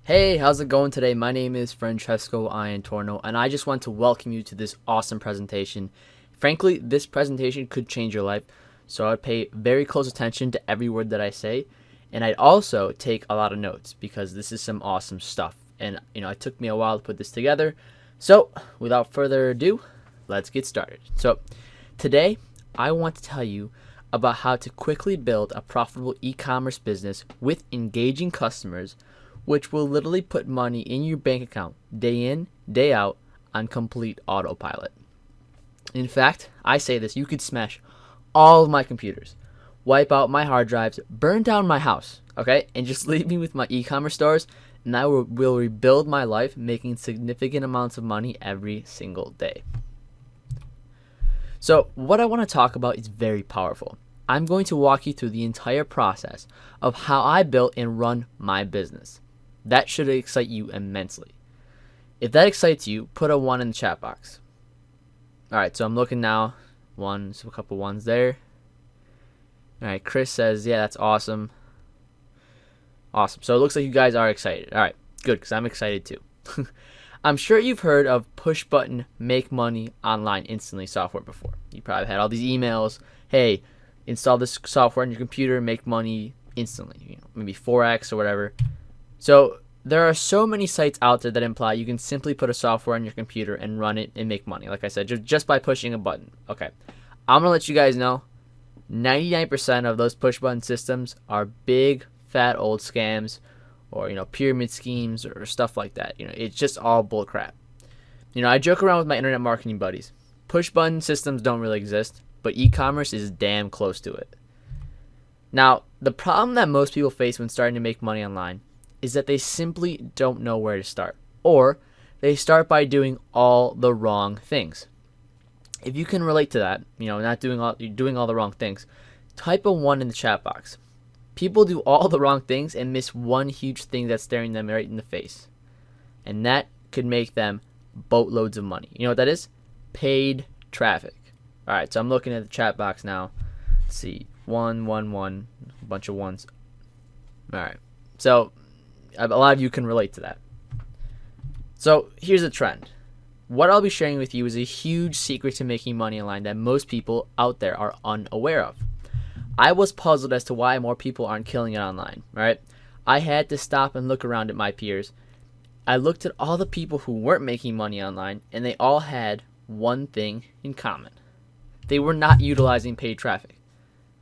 Hey, how's it going today? My name is Francesco Iantorno, and I just want to welcome you to this awesome presentation. Frankly, this presentation could change your life, so I'd pay very close attention to every word that I say, and I'd also take a lot of notes because this is some awesome stuff. And, it took me a while to put this together. So, without further ado, let's get started. So, today, I want to tell you about how to quickly build a profitable e-commerce business with engaging customers, which will literally put money in your bank account day in, day out on complete autopilot. In fact, I say this, you could smash all of my computers, wipe out my hard drives, burn down my house, okay, and just leave me with my e-commerce stores, and I will rebuild my life making significant amounts of money every single day. So what I want to talk about is very powerful. I'm going to walk you through the entire process of how I built and run my business. That should excite you immensely. If that excites you, put a 1 in the chat box. Alright, so I'm looking now. A couple ones there. Alright, Chris says, yeah, that's awesome. Awesome. So it looks like you guys are excited. Alright, good, because I'm excited too. I'm sure you've heard of push button make money online instantly software before. You probably had all these emails. Hey, install this software on your computer, make money instantly. Maybe 4x or whatever. So there are so many sites out there that imply you can simply put a software on your computer and run it and make money. Like I said, just by pushing a button. Okay, I'm gonna let you guys know 99% of those push button systems are big fat old scams or pyramid schemes or stuff like that. It's just all bull crap. I joke around with my internet marketing buddies. Push button systems don't really exist, but e-commerce is damn close to it. Now, the problem that most people face when starting to make money online is that they simply don't know where to start, or they start by doing all the wrong things. If you can relate to that, not doing all the wrong things, type a 1 in the chat box. People do all the wrong things and miss one huge thing that's staring them right in the face, and that could make them boatloads of money. You know what that is? Paid traffic. All right, so I'm looking at the chat box now. Let's see, 1, 1, 1, a bunch of ones. All right, so a lot of you can relate to that. So here's a trend. What I'll be sharing with you is a huge secret to making money online that most people out there are unaware of. I was puzzled as to why more people aren't killing it online, right? I had to stop and look around at my peers. I looked at all the people who weren't making money online, and they all had one thing in common. They were not utilizing paid traffic,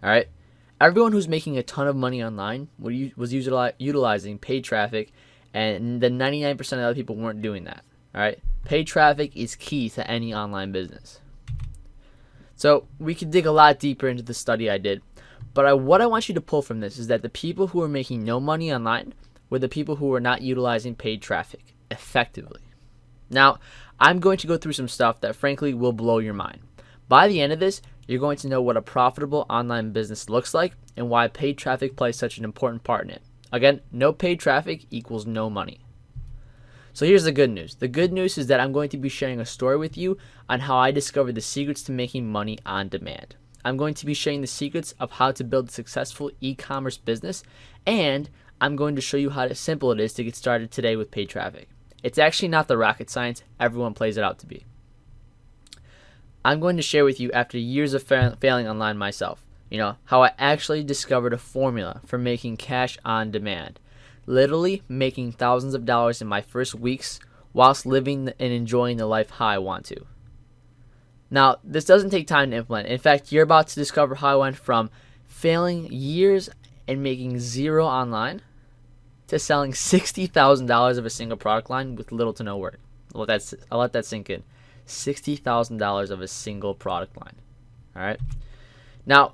all right? Everyone who's making a ton of money online was utilizing paid traffic, and the 99% of other people weren't doing that. All right, paid traffic is key to any online business. So we could dig a lot deeper into the study I did, but what I want you to pull from this is that the people who are making no money online were the people who were not utilizing paid traffic effectively. Now, I'm going to go through some stuff that frankly will blow your mind. By the end of this, you're going to know what a profitable online business looks like and why paid traffic plays such an important part in it. Again, no paid traffic equals no money. So here's the good news. The good news is that I'm going to be sharing a story with you on how I discovered the secrets to making money on demand. I'm going to be sharing the secrets of how to build a successful e-commerce business, and I'm going to show you how simple it is to get started today with paid traffic. It's actually not the rocket science everyone plays it out to be. I'm going to share with you, after years of failing online myself, how I actually discovered a formula for making cash on demand. Literally making thousands of dollars in my first weeks whilst living and enjoying the life how I want to. Now, this doesn't take time to implement. In fact, you're about to discover how I went from failing years and making zero online to selling $60,000 of a single product line with little to no work. I'll let that sink in. $60,000 of a single product line. All right. Now,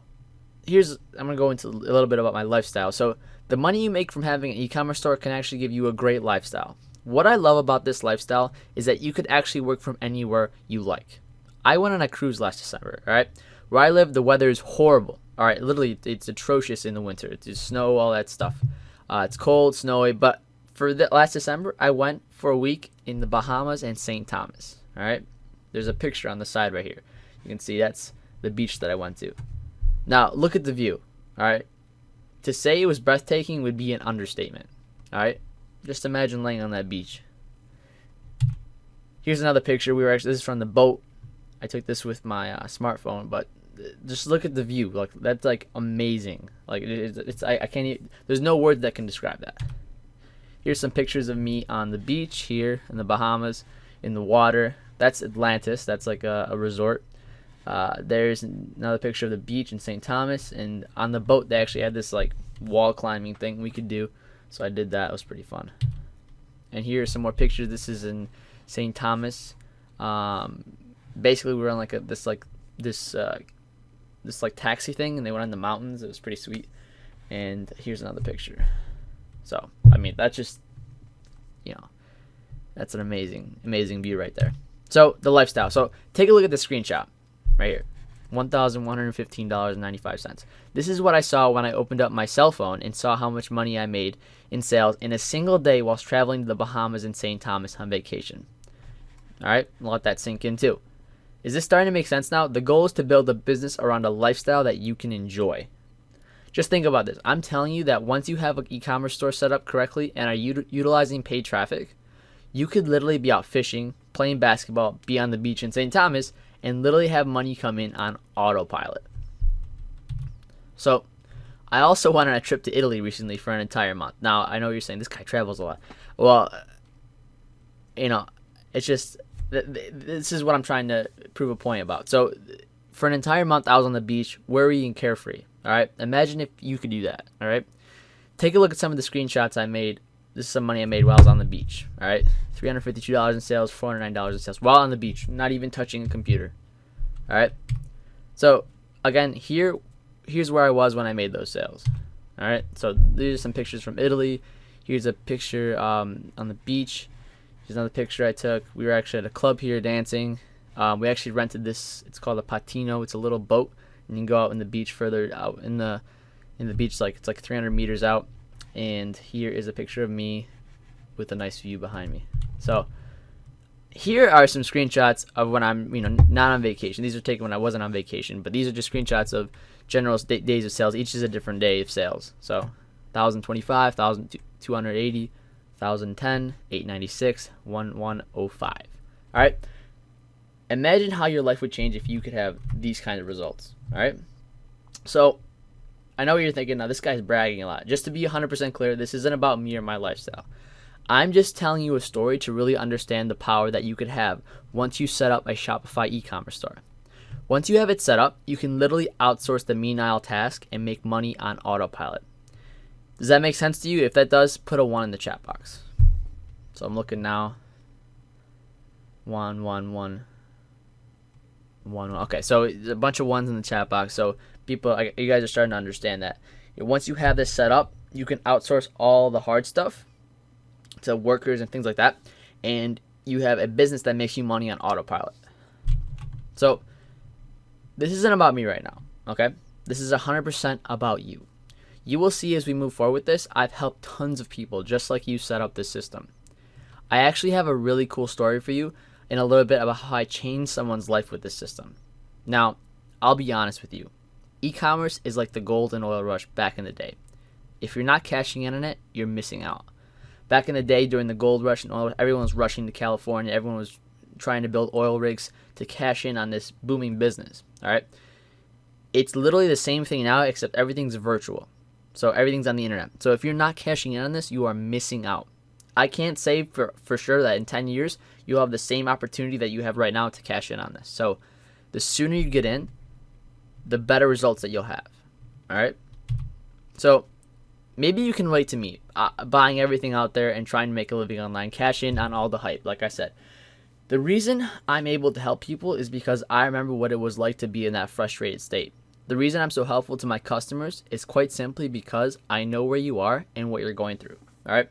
I'm going to go into a little bit about my lifestyle. So the money you make from having an e-commerce store can actually give you a great lifestyle. What I love about this lifestyle is that you could actually work from anywhere you like. I went on a cruise last December, all right? Where I live, the weather is horrible. All right, literally, it's atrocious in the winter. It's snow, all that stuff. It's cold, snowy, but for last December, I went for a week in the Bahamas and St. Thomas, all right? There's a picture on the side right here. You can see that's the beach that I went to. Now, look at the view, all right? To say it was breathtaking would be an understatement, all right? Just imagine laying on that beach. Here's another picture. This is from the boat. I took this with my smartphone, but just look at the view. Like, that's like amazing. Like, I can't even, there's no words that can describe that. Here's some pictures of me on the beach here in the Bahamas, in the water. That's Atlantis. That's like a resort. There's another picture of the beach in St. Thomas, and on the boat they actually had this like wall climbing thing we could do, so I did that. It was pretty fun. And here are some more pictures. This is in St. Thomas. Basically we were on like this taxi thing, and they went on the mountains. It was pretty sweet. And here's another picture. So I mean, that's just, that's an amazing view right there. So the lifestyle. So take a look at the screenshot right here. $1,115.95. This is what I saw when I opened up my cell phone and saw how much money I made in sales in a single day whilst traveling to the Bahamas and St. Thomas on vacation. All right, let that sink in too. Is this starting to make sense now? The goal is to build a business around a lifestyle that you can enjoy. Just think about this. I'm telling you that once you have an e-commerce store set up correctly and are utilizing paid traffic, you could literally be out fishing, playing basketball, be on the beach in St. Thomas, and literally have money come in on autopilot. So I also went on a trip to Italy recently for an entire month. Now, I know you're saying this guy travels a lot. Well, it's just, this is what I'm trying to prove a point about. So for an entire month, I was on the beach, worry and carefree. All right, imagine if you could do that. All right, take a look at some of the screenshots I made. This is some money I made while I was on the beach. All right, $352 in sales, $409 in sales while on the beach, not even touching a computer. All right, so again, here's where I was when I made those sales. All right, so these are some pictures from Italy. Here's a picture on the beach. Here's another picture I took. We were actually at a club here dancing. We actually rented this. It's called a patino. It's a little boat, and you can go out in the beach further out in the beach, like it's like 300 meters out. And here is a picture of me with a nice view behind me. So here are some screenshots of when I'm not on vacation. These are taken when I wasn't on vacation, but these are just screenshots of general days of sales. Each is a different day of sales. So 1,025, 1,280, 1,010, 896, 1,105. All right. Imagine how your life would change if you could have these kind of results. All right. So I know what you're thinking. Now, this guy's bragging a lot. Just to be 100% clear, this isn't about me or my lifestyle. I'm just telling you a story to really understand the power that you could have once you set up a Shopify e-commerce store. Once you have it set up, you can literally outsource the menial task and make money on autopilot. Does that make sense to you? If that does, put a 1 in the chat box. So I'm looking now. 1, 1, 1. 1. Okay, so a bunch of 1s in the chat box. So people, you guys are starting to understand that. Once you have this set up, you can outsource all the hard stuff to workers and things like that, and you have a business that makes you money on autopilot. So this isn't about me right now, okay? This is 100% about you. You will see as we move forward with this, I've helped tons of people just like you set up this system. I actually have a really cool story for you in a little bit about how I changed someone's life with this system. Now, I'll be honest with you. E-commerce is like the golden oil rush back in the day. If you're not cashing in on it, you're missing out. Back in the day during the gold rush and oil, everyone was rushing to California. Everyone was trying to build oil rigs to cash in on this booming business. All right. It's literally the same thing now, except everything's virtual. So everything's on the internet. So if you're not cashing in on this, you are missing out. I can't say for sure that in 10 years, you'll have the same opportunity that you have right now to cash in on this. So the sooner you get in, the better results that you'll have. All right. So maybe you can relate to me buying everything out there and trying to make a living online, cash in on all the hype. Like I said, the reason I'm able to help people is because I remember what it was like to be in that frustrated state. The reason I'm so helpful to my customers is quite simply because I know where you are and what you're going through. All right.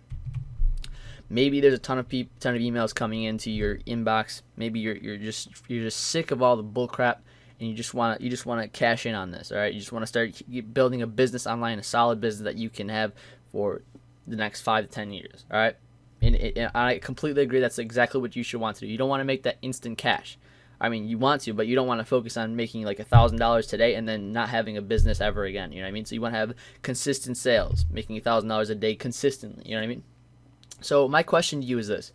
Maybe there's a ton of emails coming into your inbox. Maybe you're just sick of all the bull crap, and you just want to cash in on this. All right. You just want to start building a business online, a solid business that you can have for the next 5 to 10 years. All right. And I completely agree. That's exactly what you should want to do. You don't want to make that instant cash. I mean, you want to, but you don't want to focus on making like $1,000 today and then not having a business ever again. You know what I mean? So you want to have consistent sales, making $1,000 a day consistently. You know what I mean? So my question to you is this.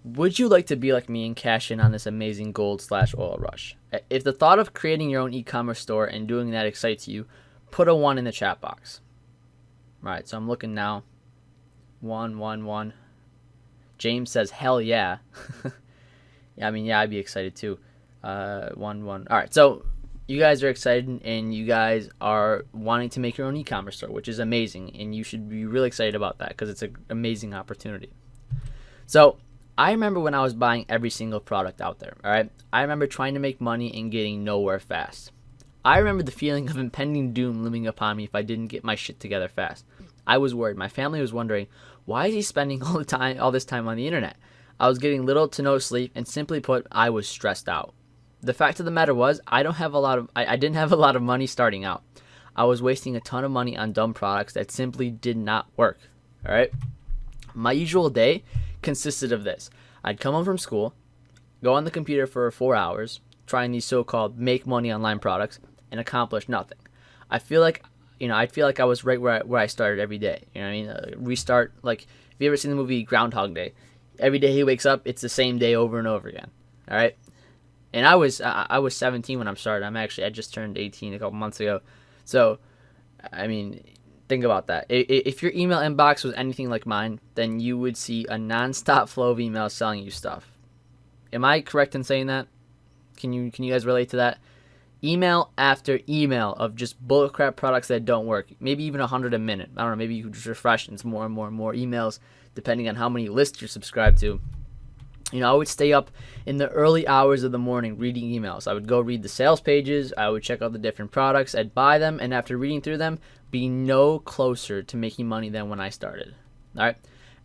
Would you like to be like me and cash in on this amazing gold/oil rush? If the thought of creating your own e-commerce store and doing that excites you, put a 1 in the chat box. All right, so I'm looking now. 1, 1, 1. James says, hell yeah. Yeah, I mean, yeah, I'd be excited too. 1, 1. All right, so you guys are excited and you guys are wanting to make your own e-commerce store, which is amazing. And you should be really excited about that because it's an amazing opportunity. So I remember when I was buying every single product out there, all right? I remember trying to make money and getting nowhere fast. I remember the feeling of impending doom looming upon me if I didn't get my shit together fast. I was worried. My family was wondering, why is he spending all this time on the internet? I was getting little to no sleep, and simply put, I was stressed out. The fact of the matter was, I didn't have a lot of money starting out. I was wasting a ton of money on dumb products that simply did not work. All right? My usual day consisted of this. I'd come home from school, go on the computer for 4 hours, trying these so-called make money online products, and accomplish nothing. I'd feel like I was right where I started every day. You know what I mean? Restart. Like, if you ever seen the movie Groundhog Day, every day he wakes up, it's the same day over and over again. All right? And I was 17 when I started. I just turned 18 a couple months ago. So, I mean, think about that. If your email inbox was anything like mine, then you would see a nonstop flow of emails selling you stuff. Am I correct in saying that? Can you guys relate to that? Email after email of just bullcrap products that don't work. Maybe even 100 a minute. I don't know. Maybe you just refresh and it's more and more and more emails depending on how many lists you're subscribed to. You know, I would stay up in the early hours of the morning reading emails. I would go read the sales pages. I would check out the different products. I'd buy them. And after reading through them, be no closer to making money than when I started. All right.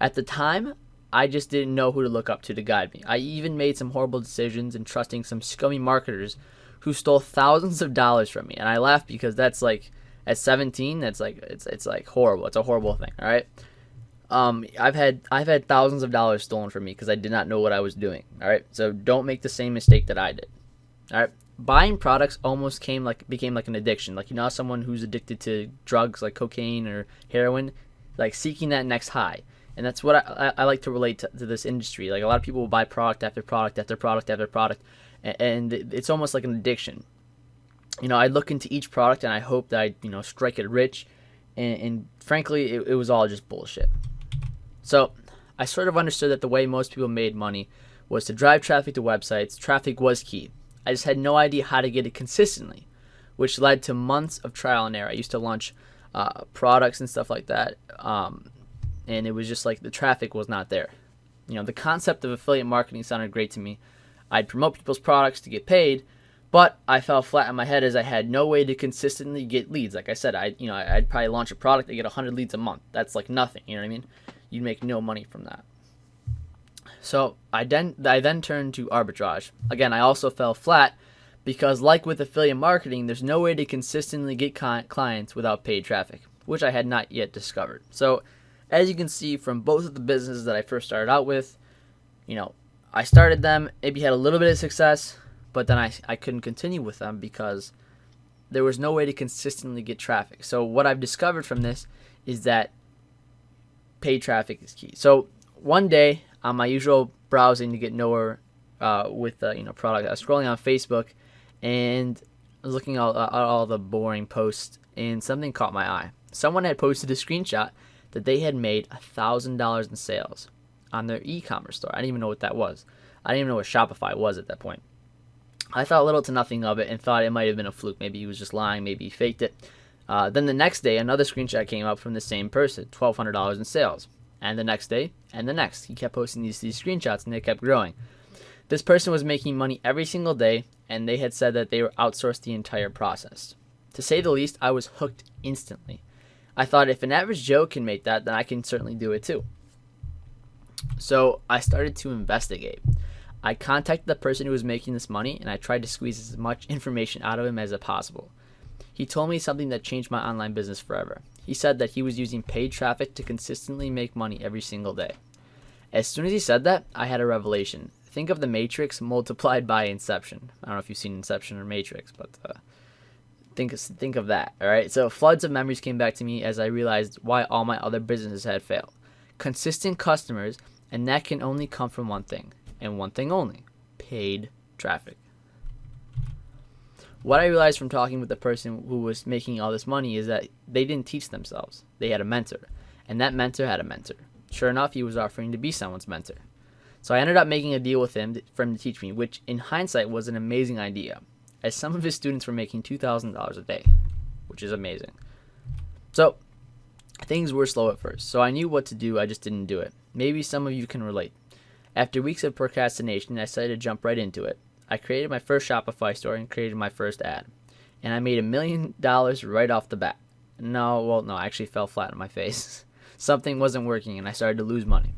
At the time, I just didn't know who to look up to guide me. I even made some horrible decisions in trusting some scummy marketers who stole thousands of dollars from me. And I laugh because that's like, at 17, that's like, it's like horrible. It's a horrible thing. All right. I've had thousands of dollars stolen from me because I did not know what I was doing. All right. So don't make the same mistake that I did. All right. Buying products almost became like an addiction. Like, you know, someone who's addicted to drugs like cocaine or heroin, like seeking that next high. And that's what I like to relate to this industry. Like, a lot of people will buy product after product after product after product, and it's almost like an addiction. You know, I look into each product and I hope that I, strike it rich. And frankly, it was all just bullshit. So I sort of understood that the way most people made money was to drive traffic to websites. Traffic was key. I just had no idea how to get it consistently, which led to months of trial and error. I used to launch products and stuff like that, and it was just like the traffic was not there. You know, the concept of affiliate marketing sounded great to me. I'd promote people's products to get paid, but I fell flat on my head as I had no way to consistently get leads. Like I said, I'd probably launch a product and get 100 leads a month. That's like nothing. You know what I mean? You'd make no money from that. So I then turned to arbitrage. Again, I also fell flat because, like with affiliate marketing, there's no way to consistently get clients without paid traffic, which I had not yet discovered. So as you can see from both of the businesses that I first started out with, I started them, maybe had a little bit of success, but then I couldn't continue with them because there was no way to consistently get traffic. So what I've discovered from this is that paid traffic is key. So one day, on my usual browsing to get nowhere with product, I was scrolling on Facebook and I was looking at all the boring posts, and something caught my eye. Someone had posted a screenshot that they had made $1,000 in sales on their e-commerce store. I didn't even know what that was. I didn't even know what Shopify was at that point. I thought little to nothing of it and thought it might have been a fluke. Maybe he was just lying. Maybe he faked it. Then the next day, another screenshot came up from the same person, $1,200 in sales. And the next day, and the next. He kept posting these screenshots, and they kept growing. This person was making money every single day, and they had said that they were outsourced the entire process. To say the least, I was hooked instantly. I thought, if an average Joe can make that, then I can certainly do it too. So I started to investigate. I contacted the person who was making this money, and I tried to squeeze as much information out of him as possible. He told me something that changed my online business forever. He said that he was using paid traffic to consistently make money every single day. As soon as he said that, I had a revelation. Think of the Matrix multiplied by Inception. I don't know if you've seen Inception or Matrix, but think of that. All right. So floods of memories came back to me as I realized why all my other businesses had failed. consistent customers, and that can only come from one thing, and one thing only: paid traffic. What I realized from talking with the person who was making all this money is that they didn't teach themselves. They had a mentor, and that mentor had a mentor. Sure enough, he was offering to be someone's mentor. So I ended up making a deal with him for him to teach me, which in hindsight was an amazing idea, as some of his students were making $2,000 a day, which is amazing. So things were slow at first, so I knew what to do, I just didn't do it. Maybe some of you can relate. After weeks of procrastination, I decided to jump right into it. I created my first Shopify store and created my first ad. And I made $1 million right off the bat. No, I actually fell flat on my face. Something wasn't working and I started to lose money.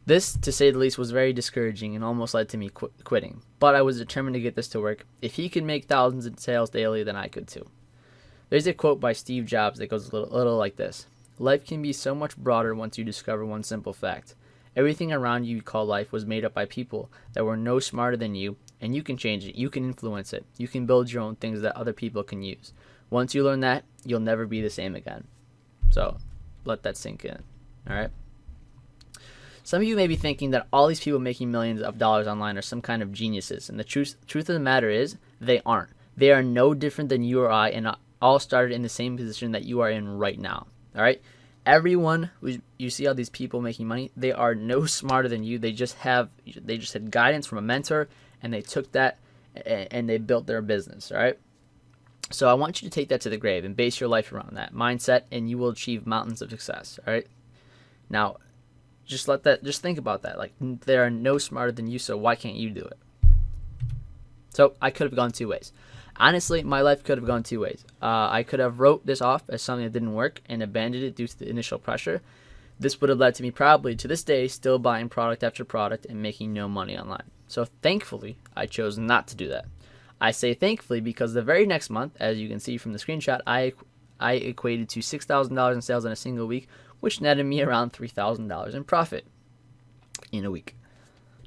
This, to say the least, was very discouraging and almost led to me quitting. But I was determined to get this to work. If he could make thousands in sales daily, then I could too. There's a quote by Steve Jobs that goes a little like this: "Life can be so much broader once you discover one simple fact. Everything around you call life was made up by people that were no smarter than you, and you can change it, you can influence it, you can build your own things that other people can use. Once you learn that, you'll never be the same again." So let that sink in. All right. Some of you may be thinking that all these people making millions of dollars online are some kind of geniuses, and the truth of the matter is they aren't. They are no different than you or I, and all started in the same position that you are in right now. All right. Everyone who you see all these people making money, they are no smarter than you. They just had guidance from a mentor, and they took that and they built their business. All right. So I want you to take that to the grave and base your life around that mindset, and you will achieve mountains of success. All right. Now, just think about that. Like, they are no smarter than you, so why can't you do it? So I could have gone two ways. Honestly, my life could have gone two ways. I could have wrote this off as something that didn't work and abandoned it due to the initial pressure. This would have led to me probably to this day still buying product after product and making no money online. So thankfully, I chose not to do that. I say thankfully because the very next month, as you can see from the screenshot, I equated to $6,000 in sales in a single week, which netted me around $3,000 in profit in a week.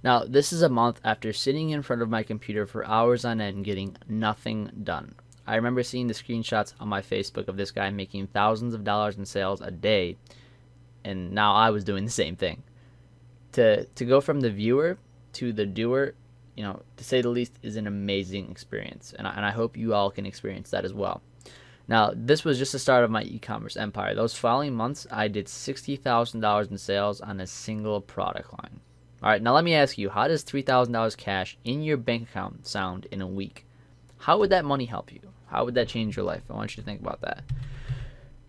Now, this is a month after sitting in front of my computer for hours on end getting nothing done. I remember seeing the screenshots on my Facebook of this guy making thousands of dollars in sales a day, and now I was doing the same thing. To go from the viewer to the doer, to say the least, is an amazing experience, and I hope you all can experience that as well. Now, this was just the start of my e-commerce empire. Those following months, I did $60,000 in sales on a single product line. All right, now let me ask you, how does $3,000 cash in your bank account sound in a week? How would that money help you? How would that change your life? I want you to think about that.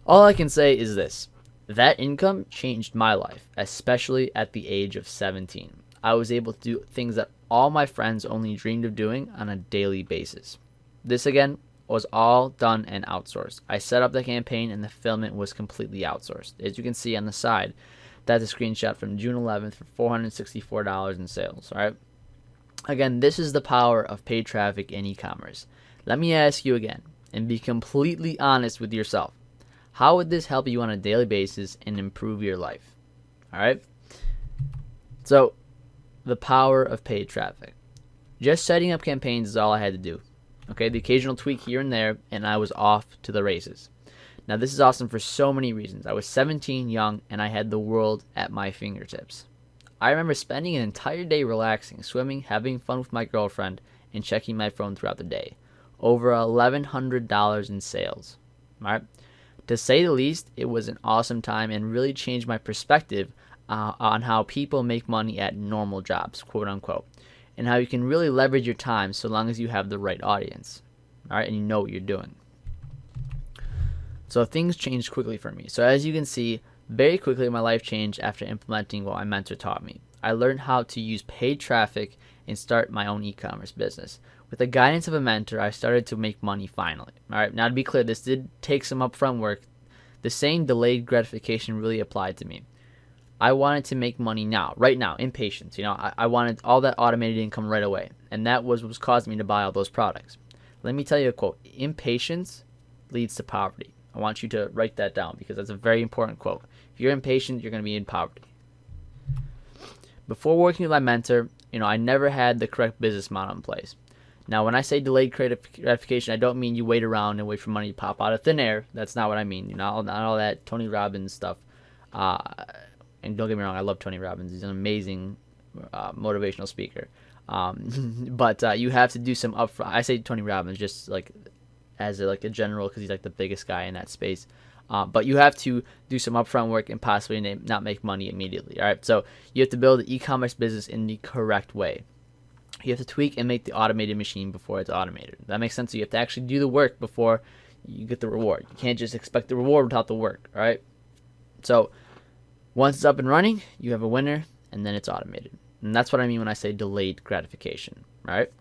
All I can say is this: that income changed my life, especially at the age of 17. I was able to do things that all my friends only dreamed of doing on a daily basis. This, again, was all done and outsourced. I set up the campaign and the fulfillment was completely outsourced. As you can see on the side, that's a screenshot from June 11th for $464 in sales. All right. Again, this is the power of paid traffic and e-commerce. Let me ask you again, and be completely honest with yourself. How would this help you on a daily basis and improve your life? All right. So, the power of paid traffic. Just setting up campaigns is all I had to do. Okay, the occasional tweak here and there, and I was off to the races. Now, this is awesome for so many reasons. I was 17, young, and I had the world at my fingertips. I remember spending an entire day relaxing, swimming, having fun with my girlfriend, and checking my phone throughout the day. Over $1,100 in sales. All right? To say the least, it was an awesome time and really changed my perspective on how people make money at normal jobs, quote unquote, and how you can really leverage your time so long as you have the right audience, all right, and you know what you're doing. So things changed quickly for me. So as you can see, very quickly my life changed after implementing what my mentor taught me. I learned how to use paid traffic and start my own e-commerce business. With the guidance of a mentor, I started to make money finally. All right, now to be clear, this did take some upfront work. The saying delayed gratification really applied to me. I wanted to make money now, right now, impatience. I wanted all that automated income right away, and that was what was causing me to buy all those products. Let me tell you a quote: impatience leads to poverty. I want you to write that down because that's a very important quote. If you're impatient, you're going to be in poverty. Before working with my mentor, I never had the correct business model in place. Now, when I say delayed gratification, I don't mean you wait around and wait for money to pop out of thin air. That's not what I mean. Not all that Tony Robbins stuff. And don't get me wrong, I love Tony Robbins. He's an amazing motivational speaker. But you have to do some upfront. I say Tony Robbins just like as a general because he's like the biggest guy in that space. But you have to do some upfront work and possibly not make money immediately. All right, so you have to build an e-commerce business in the correct way. You have to tweak and make the automated machine before it's automated. That makes sense. So you have to actually do the work before you get the reward. You can't just expect the reward without the work. All right. So once it's up and running, you have a winner, and then it's automated. And that's what I mean when I say delayed gratification. Right.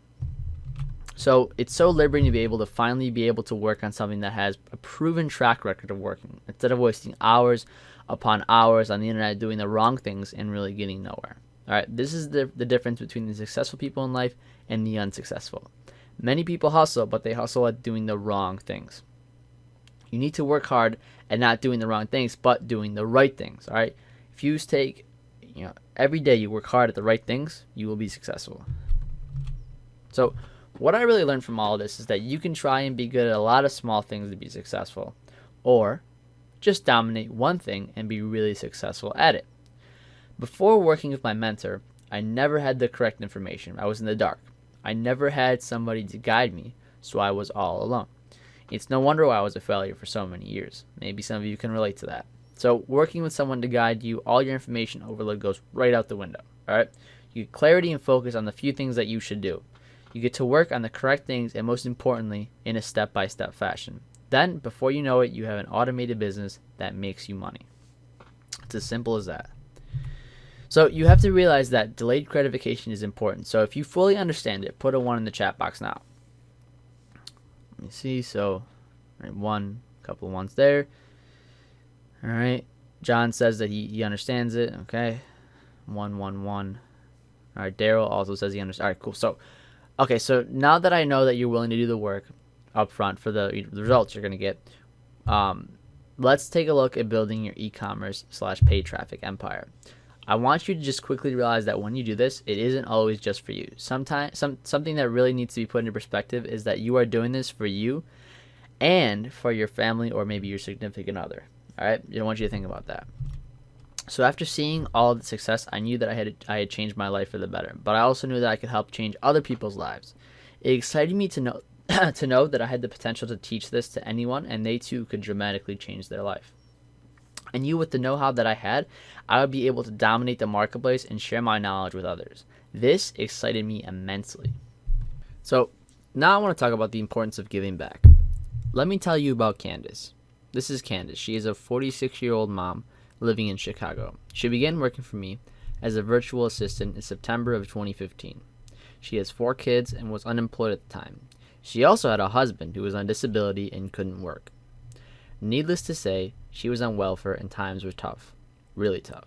So it's so liberating to be able to finally be able to work on something that has a proven track record of working, instead of wasting hours upon hours on the internet doing the wrong things and really getting nowhere. All right, this is the difference between the successful people in life and the unsuccessful. Many people hustle, but they hustle at doing the wrong things. You need to work hard at not doing the wrong things, but doing the right things. All right, if you take, every day you work hard at the right things, you will be successful. So what I really learned from all of this is that you can try and be good at a lot of small things to be successful, or just dominate one thing and be really successful at it. Before working with my mentor, I never had the correct information. I was in the dark. I never had somebody to guide me, so I was all alone. It's no wonder why I was a failure for so many years. Maybe some of you can relate to that. So working with someone to guide you, all your information overload goes right out the window. All right? You get clarity and focus on the few things that you should do. You get to work on the correct things, and most importantly, in a step-by-step fashion. Then, before you know it, you have an automated business that makes you money. It's as simple as that. So you have to realize that delayed gratification is important. So if you fully understand it, put a 1 in the chat box now. Let me see. So, right, 1, couple of 1s there. All right. John says that he understands it. Okay. 1, 1, 1. All right. Daryl also says he understands. All right, cool. So, okay. So now that I know that you're willing to do the work up front for the results you're going to get, let's take a look at building your e-commerce / paid traffic empire. I want you to just quickly realize that when you do this, it isn't always just for you. Sometimes something that really needs to be put into perspective is that you are doing this for you and for your family or maybe your significant other. All right, I want you to think about that. So after seeing all of the success, I knew that I had changed my life for the better, but I also knew that I could help change other people's lives. It excited me to know to know that I had the potential to teach this to anyone, and they too could dramatically change their life. I knew with the know-how that I had, I would be able to dominate the marketplace and share my knowledge with others. This excited me immensely. So now I want to talk about the importance of giving back. Let me tell you about Candace. This is Candace. She is a 46-year-old mom living in Chicago. She began working for me as a virtual assistant in September of 2015. She has 4 kids and was unemployed at the time. She also had a husband who was on disability and couldn't work. Needless to say, she was on welfare and times were tough. Really tough.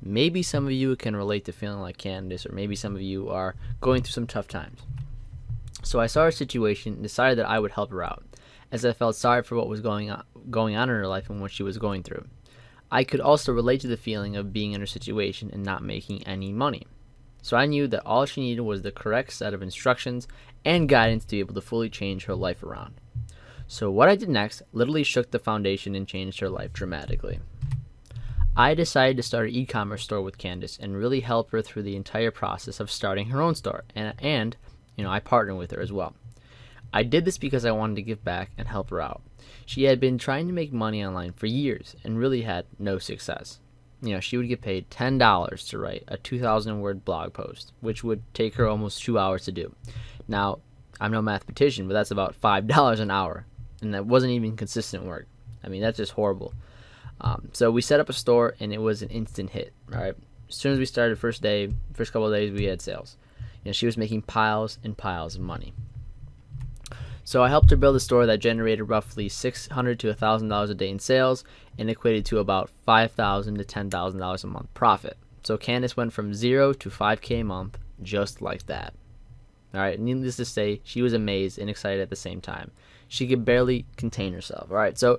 Maybe some of you can relate to feeling like Candace, or maybe some of you are going through some tough times. So I saw her situation and decided that I would help her out, as I felt sorry for what was going on in her life and what she was going through. I could also relate to the feeling of being in her situation and not making any money. So I knew that all she needed was the correct set of instructions and guidance to be able to fully change her life around. So what I did next literally shook the foundation and changed her life dramatically. I decided to start an e-commerce store with Candace and really help her through the entire process of starting her own store, and I partnered with her as well. I did this because I wanted to give back and help her out. She had been trying to make money online for years and really had no success. She would get paid $10 to write a 2,000-word blog post, which would take her almost 2 hours to do. Now, I'm no mathematician, but that's about $5 an hour, and that wasn't even consistent work. I mean, that's just horrible. So we set up a store, and it was an instant hit. All right, as soon as we started, first couple of days, we had sales. She was making piles and piles of money. So I helped her build a store that generated roughly $600 to $1,000 a day in sales and equated to about $5,000 to $10,000 a month profit. So Candace went from 0 to $5K a month just like that. All right, needless to say, she was amazed and excited at the same time. She could barely contain herself. All right, so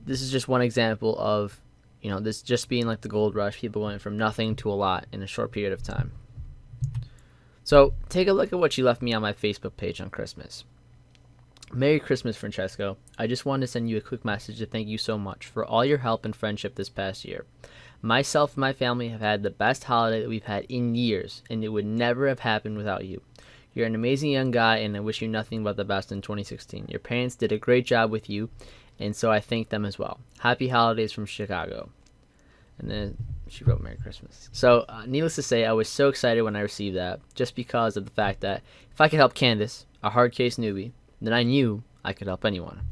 this is just one example of, this just being like the gold rush, people going from nothing to a lot in a short period of time. So take a look at what she left me on my Facebook page on Christmas. Merry Christmas, Francesco. I just wanted to send you a quick message to thank you so much for all your help and friendship this past year. Myself and my family have had the best holiday that we've had in years, and it would never have happened without you. You're an amazing young guy, and I wish you nothing but the best in 2016. Your parents did a great job with you, and so I thank them as well. Happy holidays from Chicago. And then she wrote Merry Christmas. So, needless to say, I was so excited when I received that, just because of the fact that if I could help Candace, a hard case newbie, then I knew I could help anyone,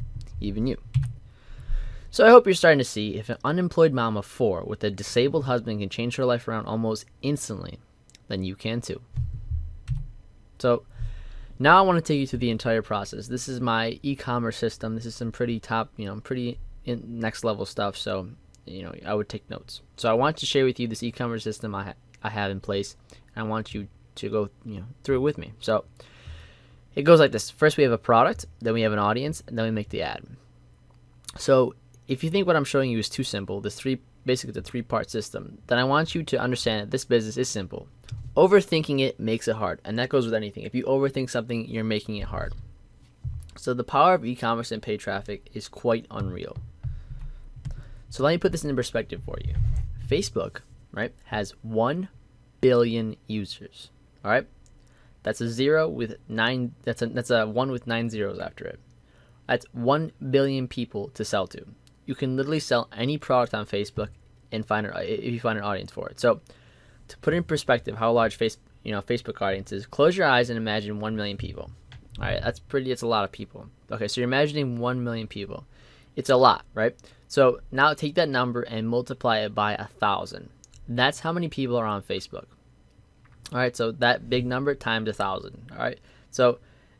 even you. So I hope you're starting to see if an unemployed mom of 4 with a disabled husband can change her life around almost instantly, then you can too. So now I want to take you through the entire process. This is my e-commerce system. This is some pretty top, pretty next level stuff. So, I would take notes. So I want to share with you this e-commerce system I have in place. And I want you to go, through it with me. So it goes like this. First we have a product, then we have an audience, and then we make the ad. So if you think what I'm showing you is too simple, basically the 3-part system, then I want you to understand that this business is simple. Overthinking it makes it hard, and that goes with anything. If you overthink something, you're making it hard. So the power of e-commerce and paid traffic is quite unreal. So let me put this in perspective for you. Facebook, right, has 1 billion users. All right, that's a 0 with 9. That's a 1 with 9 zeros after it. That's 1 billion people to sell to. You can literally sell any product on Facebook and if you find an audience for it. So to put in perspective how large Facebook audience is, close your eyes and imagine 1 million people. All right, it's a lot of people. Okay, so you're imagining 1 million people. It's a lot, right? So now take that number and multiply it by 1,000. That's how many people are on Facebook. All right, so that big number times 1,000. All right, so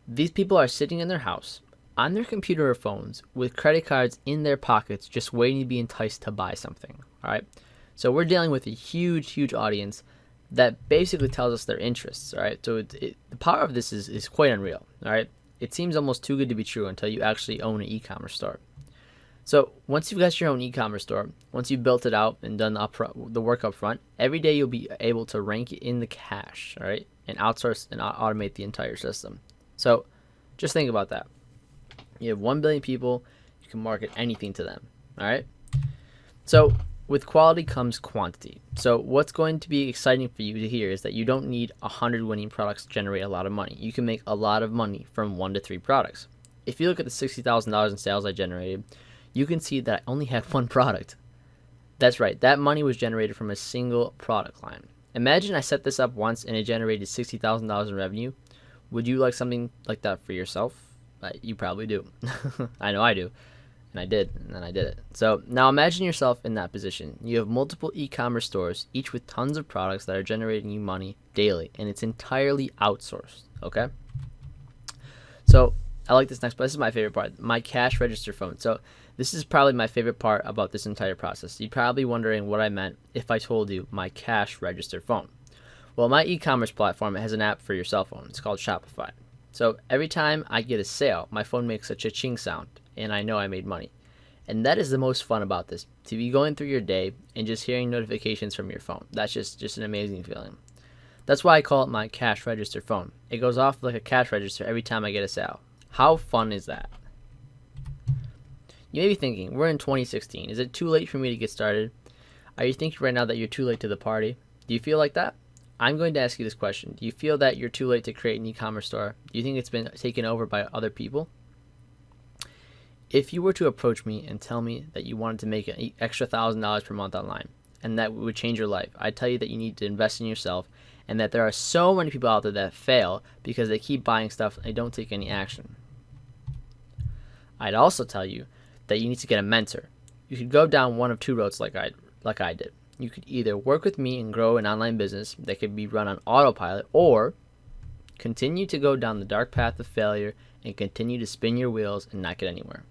these people are sitting in their house, on their computer or phones, with credit cards in their pockets, just waiting to be enticed to buy something. All right, so we're dealing with a huge audience that basically tells us their interests. All right, so the power of this is quite unreal. All right, it seems almost too good to be true until you actually own an e-commerce store. So once you've got your own e-commerce store, once you've built it out and done the work up front, every day you'll be able to rank it in the cache, all right, and outsource and automate the entire system. So just think about that. You have 1 billion people, you can market anything to them, all right? So with quality comes quantity. So what's going to be exciting for you to hear is that you don't need 100 winning products to generate a lot of money. You can make a lot of money from 1 to 3 products. If you look at the $60,000 in sales I generated, you can see that I only had 1 product. That's right, that money was generated from a single product line. Imagine I set this up once and it generated $60,000 in revenue. Would you like something like that for yourself? You probably do. I know I do. And I did, and then I did it. So now imagine yourself in that position. You have multiple e-commerce stores, each with tons of products that are generating you money daily, and it's entirely outsourced, okay? So I like this next part. This is my favorite part, my cash register phone. So this is probably my favorite part about this entire process. You're probably wondering what I meant if I told you my cash register phone. Well, my e-commerce platform has an app for your cell phone. It's called Shopify. So every time I get a sale, my phone makes a cha-ching sound, and I know I made money. And that is the most fun about this, to be going through your day and just hearing notifications from your phone. That's just an amazing feeling. That's why I call it my cash register phone. It goes off like a cash register every time I get a sale. How fun is that? You may be thinking, we're in 2016. Is it too late for me to get started? Are you thinking right now that you're too late to the party? Do you feel like that? I'm going to ask you this question. Do you feel that you're too late to create an e-commerce store? Do you think it's been taken over by other people? If you were to approach me and tell me that you wanted to make an extra $1,000 per month online and that would change your life, I'd tell you that you need to invest in yourself and that there are so many people out there that fail because they keep buying stuff and they don't take any action. I'd also tell you that you need to get a mentor. You could go down one of 2 roads like I did. You could either work with me and grow an online business that could be run on autopilot, or continue to go down the dark path of failure and continue to spin your wheels and not get anywhere.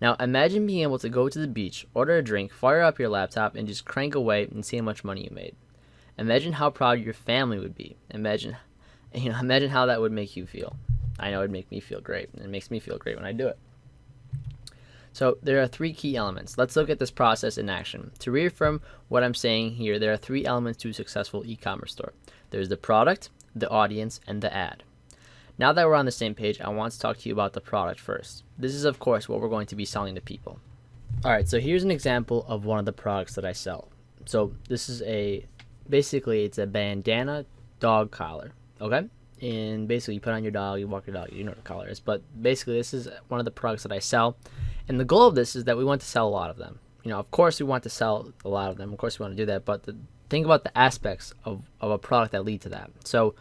Now imagine being able to go to the beach, order a drink, fire up your laptop, and just crank away and see how much money you made. Imagine how proud your family would be. Imagine how that would make you feel. I know it'd make me feel great, and it makes me feel great when I do it. So there are 3 key elements. Let's look at this process in action. To reaffirm what I'm saying here, there are 3 elements to a successful e-commerce store. There's the product, the audience, and the ad. Now that we're on the same page, I want to talk to you about the product first. This is, of course, what we're going to be selling to people. All right, so here's an example of one of the products that I sell. So this is basically it's a bandana dog collar, okay? And basically you put on your dog, you walk your dog, you know what a collar is. But basically this is one of the products that I sell. And the goal of this is that we want to sell a lot of them. Of course we want to sell a lot of them. Of course we want to do that. But think about the aspects of a product that lead to that. So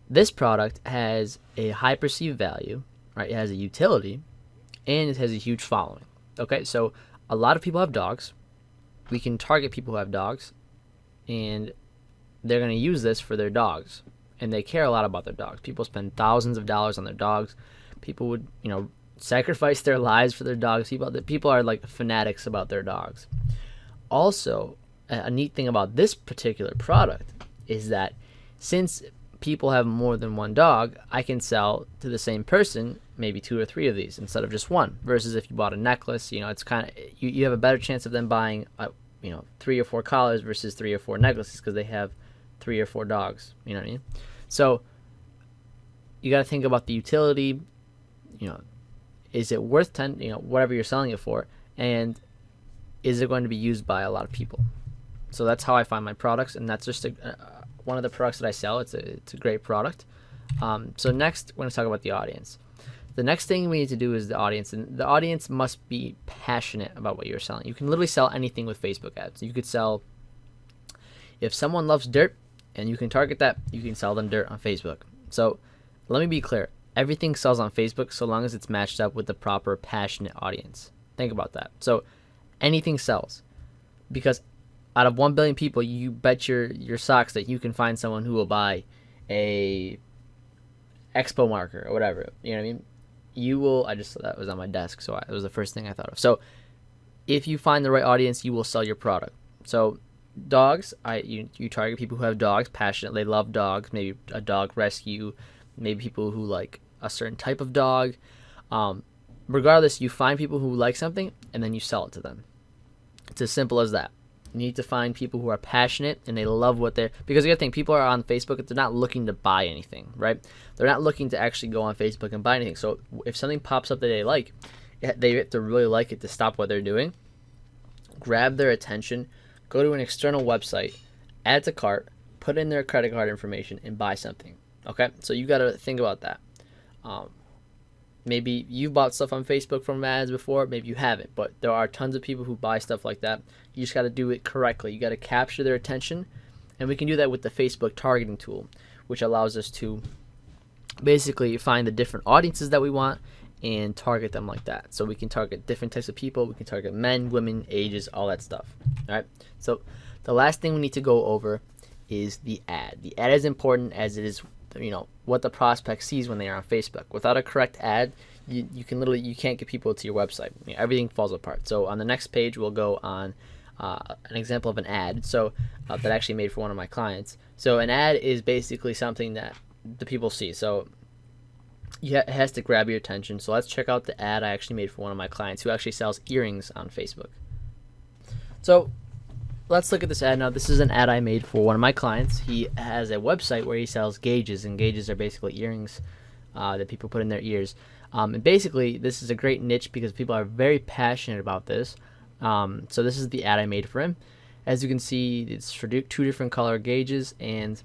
this product has a high perceived value, right? It has a utility, and it has a huge following. Okay, so a lot of people have dogs. We can target people who have dogs, and they're going to use this for their dogs, and they care a lot about their dogs. People spend thousands of dollars on their dogs. People would, sacrifice their lives for their dogs. People are like fanatics about their dogs. Also, a neat thing about this particular product is that since people have more than one dog, I can sell to the same person maybe 2 or 3 of these instead of just one. Versus if you bought a necklace, it's kind of you have a better chance of them buying 3 or 4 collars versus 3 or 4 necklaces because they have 3 or 4 dogs. You know what I mean? So you got to think about the utility. Is it worth whatever you're selling it for, and is it going to be used by a lot of people? So that's how I find my products, and that's just one of the products that I sell. It's a great product. So next, we're going to talk about the audience. The next thing we need to do is the audience, and the audience must be passionate about what you're selling. You can literally sell anything with Facebook ads. You could sell, if someone loves dirt, and you can target that, you can sell them dirt on Facebook. So let me be clear. Everything sells on Facebook so long as it's matched up with the proper passionate audience. Think about that. So anything sells, because out of 1 billion people, you bet your socks that you can find someone who will buy a expo marker or whatever. You know what I mean? You will. That was on my desk, so it was the first thing I thought of. So if you find the right audience, you will sell your product. So dogs, you target people who have dogs, passionate. They love dogs. Maybe a dog rescue. Maybe people who like a certain type of dog. Regardless, you find people who like something and then you sell it to them. It's as simple as that. You need to find people who are passionate and they love what they're, because you gotta think, people are on Facebook, they're not looking to buy anything, right? They're not looking to actually go on Facebook and buy anything. So if something pops up that they like, they have to really like it to stop what they're doing, grab their attention, go to an external website, add to cart, put in their credit card information, and buy something. Okay, so you got to think about that. Maybe you've bought stuff on Facebook from ads before, maybe you haven't, but there are tons of people who buy stuff like that. You just got to do it correctly. You got to capture their attention, and we can do that with the Facebook targeting tool, which allows us to basically find the different audiences that we want and target them like that. So we can target different types of people. We can target men, women, ages, all that stuff. All right, so the last thing we need to go over is the ad. The ad is important as it is what the prospect sees when they are on Facebook. Without a correct ad, you can't get people to your website. Everything falls apart. So on the next page, we'll go on an example of an ad. So that I actually made for one of my clients. So an ad is basically something that the people see. So it has to grab your attention. So let's check out the ad I actually made for one of my clients who actually sells earrings on Facebook. So let's look at this ad now. This is an ad I made for one of my clients. He has a website where he sells gauges, and gauges are basically earrings that people put in their ears. And basically, this is a great niche because people are very passionate about this. So this is the ad I made for him. As you can see, it's for 2 different color gauges, and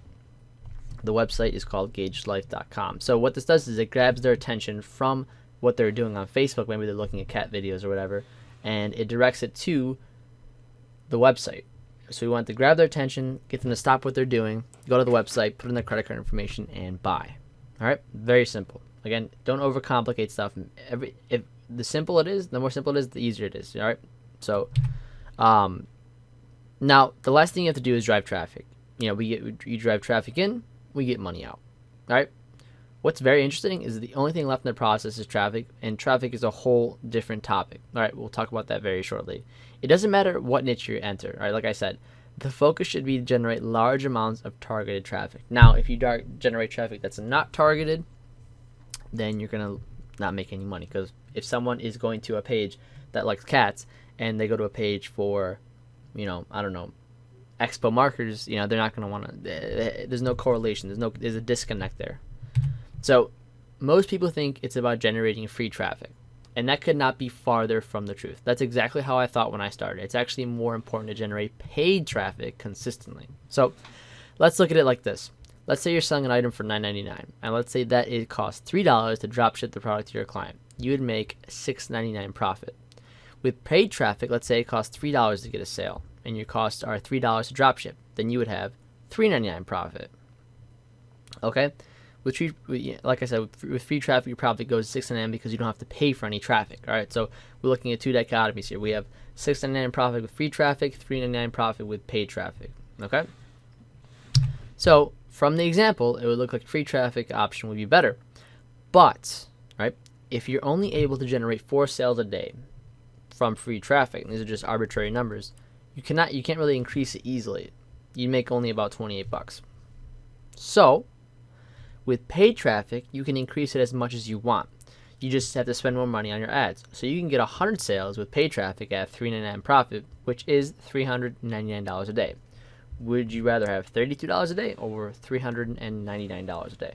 the website is called gaugelife.com. So what this does is it grabs their attention from what they're doing on Facebook. Maybe they're looking at cat videos or whatever, and it directs it to the website. So we want to grab their attention, get them to stop what they're doing, go to the website, put in their credit card information, and buy. All right, very simple. Again, don't overcomplicate stuff. If the simple it is, the more simple it is, the easier it is. All right. So, now the last thing you have to do is drive traffic. You drive traffic in, we get money out. All right. What's very interesting is the only thing left in the process is traffic, and traffic is a whole different topic. All right, we'll talk about that very shortly. It doesn't matter what niche you enter. All right, like I said, the focus should be to generate large amounts of targeted traffic. Now, if you generate traffic that's not targeted, then you're gonna not make any money, because if someone is going to a page that likes cats and they go to a page for, I don't know, expo markers, they're not gonna want to. There's no correlation. There's a disconnect there. So Most people think it's about generating free traffic, and that could not be farther from the truth. That's exactly how I thought when I started. It's actually more important to generate paid traffic consistently. So let's look at it like this. Let's say you're selling an item for $9.99, and let's say that it costs $3 to drop ship the product to your client. You would make $6.99 profit. With paid traffic, let's say it costs $3 to get a sale, and your costs are $3 to drop ship. Then you would have $3.99 profit. Okay? Like I said, with free traffic, your profit goes to $6.99 because you don't have to pay for any traffic. All right, so we're looking at two dichotomies here. We have $6.99 profit with free traffic, $3.99 profit with paid traffic. Okay? So from the example, it would look like free traffic option would be better. But, right, if you're only able to generate 4 sales a day from free traffic, and these are just arbitrary numbers, you can't really increase it easily. You make only about $28. So with paid traffic, you can increase it as much as you want. You just have to spend more money on your ads. So you can get 100 sales with paid traffic at $3.99 profit, which is $399 a day. Would you rather have $32 a day or $399 a day?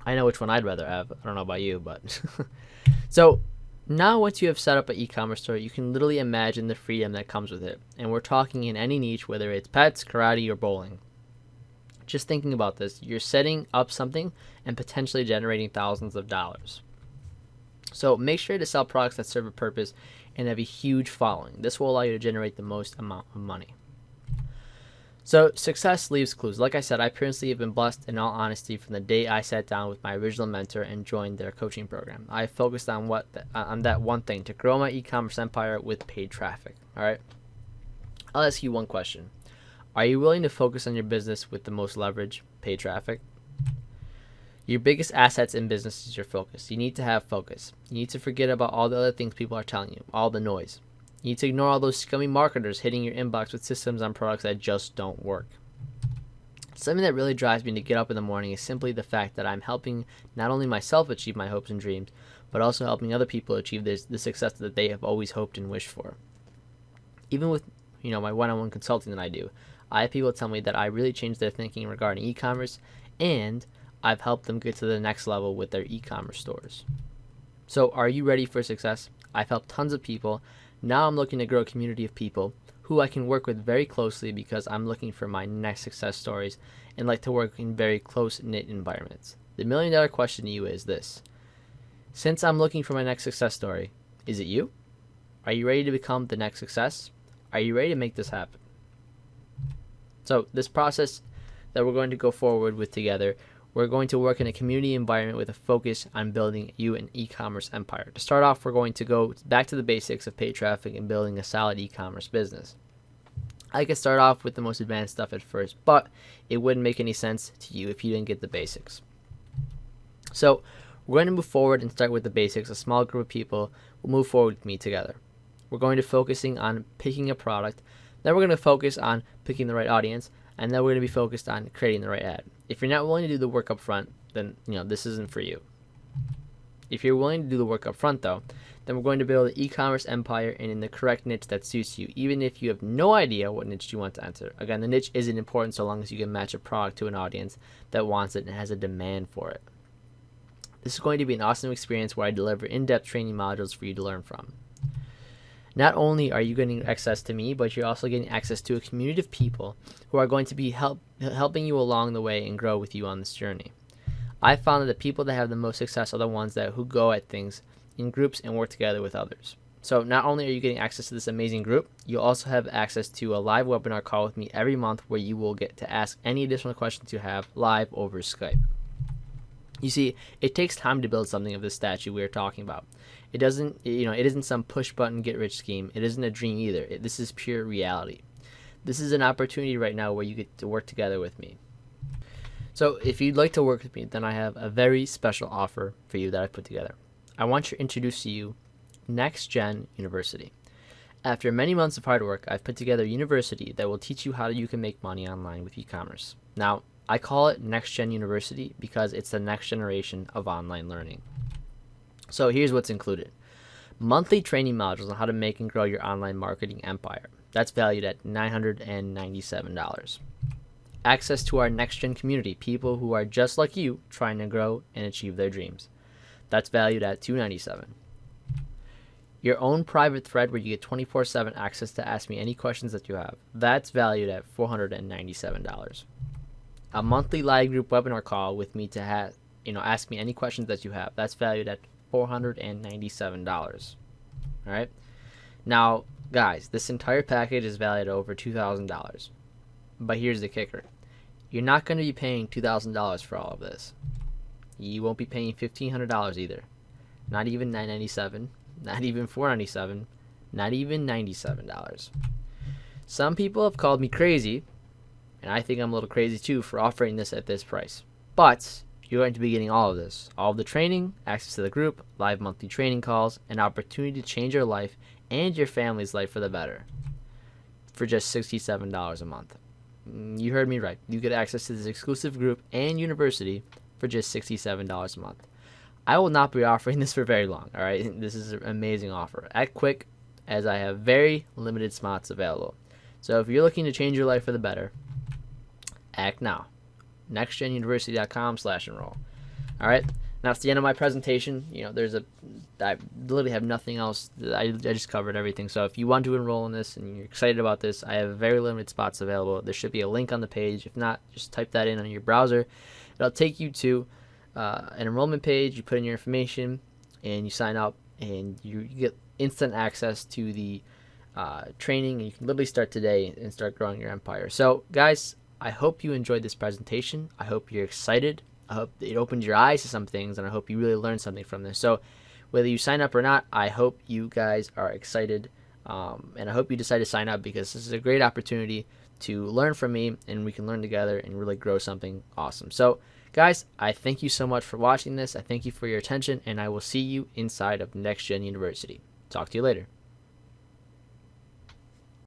I know which one I'd rather have. I don't know about you, but so now once you have set up an e-commerce store, you can literally imagine the freedom that comes with it. And we're talking in any niche, whether it's pets, karate, or bowling. Just thinking about this, you're setting up something and potentially generating thousands of dollars. So make sure to sell products that serve a purpose and have a huge following. This will allow you to generate the most amount of money. So success leaves clues. Like I said, I personally have been blessed in all honesty from the day I sat down with my original mentor and joined their coaching program. I focused on that one thing, to grow my e-commerce empire with paid traffic. All right. I'll ask you one question. Are you willing to focus on your business with the most leverage, paid traffic? Your biggest assets in business is your focus. You need to have focus. You need to forget about all the other things people are telling you, all the noise. You need to ignore all those scummy marketers hitting your inbox with systems on products that just don't work. Something that really drives me to get up in the morning is simply the fact that I'm helping not only myself achieve my hopes and dreams, but also helping other people achieve the success that they have always hoped and wished for. Even with my one-on-one consulting that I do, I have people tell me that I really changed their thinking regarding e-commerce, and I've helped them get to the next level with their e-commerce stores. So are you ready for success? I've helped tons of people. Now I'm looking to grow a community of people who I can work with very closely because I'm looking for my next success stories and like to work in very close-knit environments. The million-dollar question to you is this. Since I'm looking for my next success story, is it you? Are you ready to become the next success? Are you ready to make this happen? So this process that we're going to go forward with together, we're going to work in a community environment with a focus on building you an e-commerce empire. To start off, we're going to go back to the basics of paid traffic and building a solid e-commerce business. I could start off with the most advanced stuff at first, but it wouldn't make any sense to you if you didn't get the basics. So we're going to move forward and start with the basics. A small group of people will move forward with me together. We're going to focusing on picking a product. Then we're going to focus on picking the right audience, and then we're going to be focused on creating the right ad. If you're not willing to do the work up front, then this isn't for you. If you're willing to do the work up front, though, then we're going to build an e-commerce empire and in the correct niche that suits you, even if you have no idea what niche you want to enter. Again, the niche isn't important so long as you can match a product to an audience that wants it and has a demand for it. This is going to be an awesome experience where I deliver in-depth training modules for you to learn from. Not only are you getting access to me, but you're also getting access to a community of people who are going to be helping you along the way and grow with you on this journey. I found that the people that have the most success are the ones who go at things in groups and work together with others. So not only are you getting access to this amazing group, you'll also have access to a live webinar call with me every month where you will get to ask any additional questions you have live over Skype. You see, it takes time to build something of this stature we are talking about. It isn't some push button get rich scheme. It isn't a dream either. This is pure reality. This is an opportunity right now where you get to work together with me. So if you'd like to work with me, then I have a very special offer for you that I've put together. I want to introduce to you NexGen University. After many months of hard work, I've put together a university that will teach you how you can make money online with e-commerce. Now, I call it NexGen University because it's the next generation of online learning. So here's what's included. Monthly training modules on how to make and grow your online marketing empire. That's valued at $997. access to our NexGen community, people who are just like you trying to grow and achieve their dreams. That's valued at $297. Your own private thread where you get 24/7 access to ask me any questions that you have. That's valued at $497. A monthly live group webinar call with me to ask me any questions that you have. That's valued at $497. All right. Now, guys, this entire package is valued at over $2,000. But here's the kicker. You're not going to be paying $2,000 for all of this. You won't be paying $1,500 either. Not even $997. Not even $497, not even $97. Some people have called me crazy, and I think I'm a little crazy too for offering this at this price. But you're going to be getting all of this, all of the training, access to the group, live monthly training calls, an opportunity to change your life and your family's life for the better for just $67 a month. You heard me right. You get access to this exclusive group and university for just $67 a month. I will not be offering this for very long, all right? This is an amazing offer. Act quick, as I have very limited spots available. So if you're looking to change your life for the better, act now. NexGenUniversity.com/enroll. All right? That's the end of my presentation. I literally have nothing else. I just covered everything. So if you want to enroll in this and you're excited about this, I have very limited spots available. There should be a link on the page. If not, just type that in on your browser. It'll take you to an enrollment page. You put in your information and you sign up, and you get instant access to the training, and you can literally start today and start growing your empire. So guys, I hope you enjoyed this presentation. I hope you're excited. I hope it opened your eyes to some things, and I hope you really learned something from this. So whether you sign up or not, I hope you guys are excited, and I hope you decide to sign up, because this is a great opportunity to learn from me, and we can learn together and really grow something awesome. So guys, I thank you so much for watching this. I thank you for your attention, and I will see you inside of NexGen University. Talk to you later.